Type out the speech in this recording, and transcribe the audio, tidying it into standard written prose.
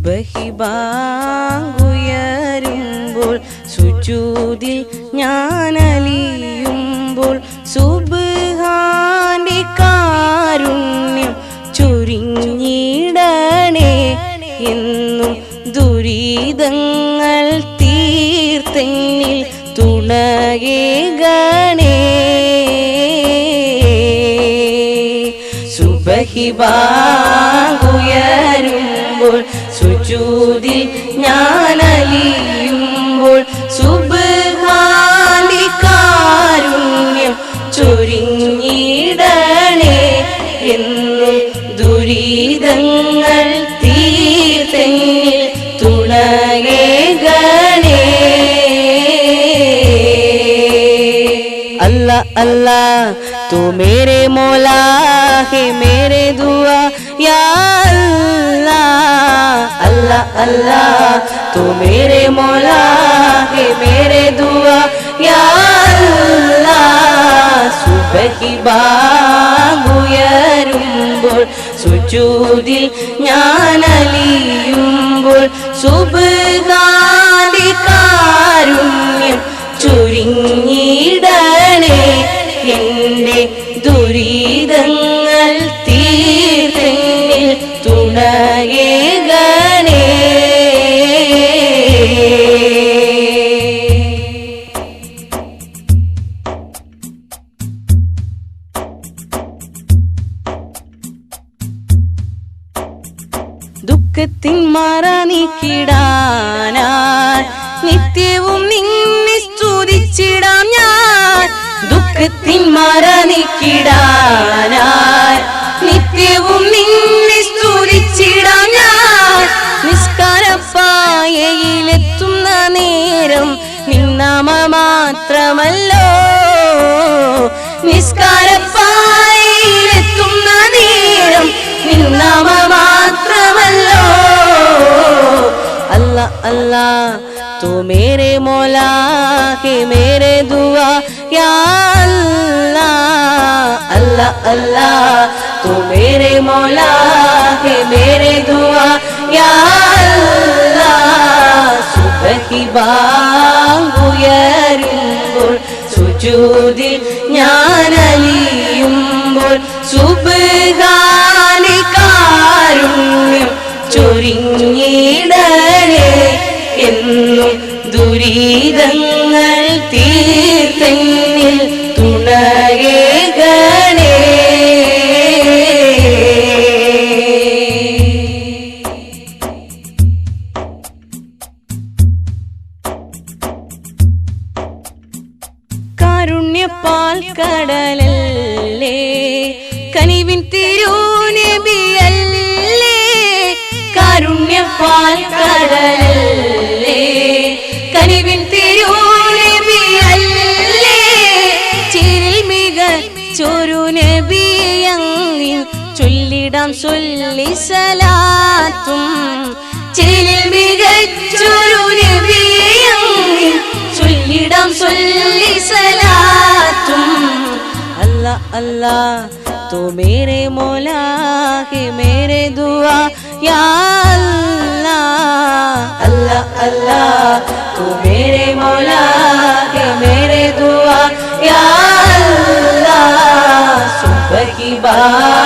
സുബഹി ബാങ്കുയരുമ്പോൾ സുജൂദിൽ ഞാനലിയുമ്പോൾ സുബ്ഹാന്റെ കാരുണ്യം ചൊരിഞ്ഞിടണേ എന്നും ദുരിതങ്ങൾ തീർത്തെന്നിൽ തുണയേകണേ. സുബഹി ബാങ്കുയരുമ്പോൾ സുജൂദിൽ ഞാനലിയുമ്പോൾ സുബ്ഹാന്റെ കാരുണ്യം ചൊരിഞ്ഞിടണേ എന്നും ദുരിതങ്ങൾ തീർത്തെന്നിൽ തുണയേകണേ. अल्लाह अल्लाह तू मेरे मौला है मेरे दुआ या अल्लाह. अल्लाह अल्लाह तू मेरे मौला है मेरे दुआ या अल्लाह. സുബഹി ബാങ്കുയരുമ്പോൾ സുജൂദിൽ ഞാനലിയുമ്പോൾ സുബ്ഹാന്റെ കാരുണ്യം ചൊരിഞ്ഞിടണേ എന്റെ ദുരിതങ്ങൾ തീർത്തെന്നിൽ തുണയേകണേ. ദുഃഖത്തിൻ മറ നീക്കിടാനായി നിത്യവും നിന്നെ സ്തുതിച്ചിടാം ഞാൻ. ദുഃഖത്തിൻ മറ നീക്കിടാനായി നിത്യവും നിന്നെ സ്തുതിച്ചിടാം ഞാൻ. നിസ്കാരപ്പായയിലെത്തുന്ന നേരം നിന്നാമ മാത്രമല്ലോ. നിസ്കാരപ്പായയിലെത്തുന്ന നേരം നിന്നാമ മാത്രമല്ലോ. अल्लाह अल्लाह तू मेरे मौला है मेरे दुआ या अल्लाह. अल्लाह अल्लाह तू मेरे मौला है मेरे दुआ या अल्लाह. സുബഹി ബാങ്കുയരുമ്പോൾ സുജൂദിൽ ഞാനലിയുമ്പോൾ സുബ്ഹാന്റെ കാരുണ്യം ചൊരിഞ്ഞിടണേ എന്നും ദുരിതങ്ങൾ തീർത്തെന്നിൽ തുണയേകണേ. കാരുണ്യപ്പാൽ കടലല്ലേ കനിവിൻ തിരുനബിയല്ലേ. കാരുണ്യപ്പാൽ കടലല്ലേ കനിവിൻ തിരുനബിയല്ലേ. ചിരിൽ മികച്ചൊരു നബിയങ്ങിൽ ചൊല്ലിടാം ചൊല്ലി സലാത്തും. ചിരിൽ മികച്ചൊരു നബിയങ്ങിൽ ചൊല്ലിടാം ചൊല്ലി സലാത്തും. अल्लाह अल्लाह तो मेरे मौला है मेरे दुआ या अल्लाह. अल्लाह अल्लाह तो मेरे मौला है मेरे दुआ या अल्लाह. सुबह की बात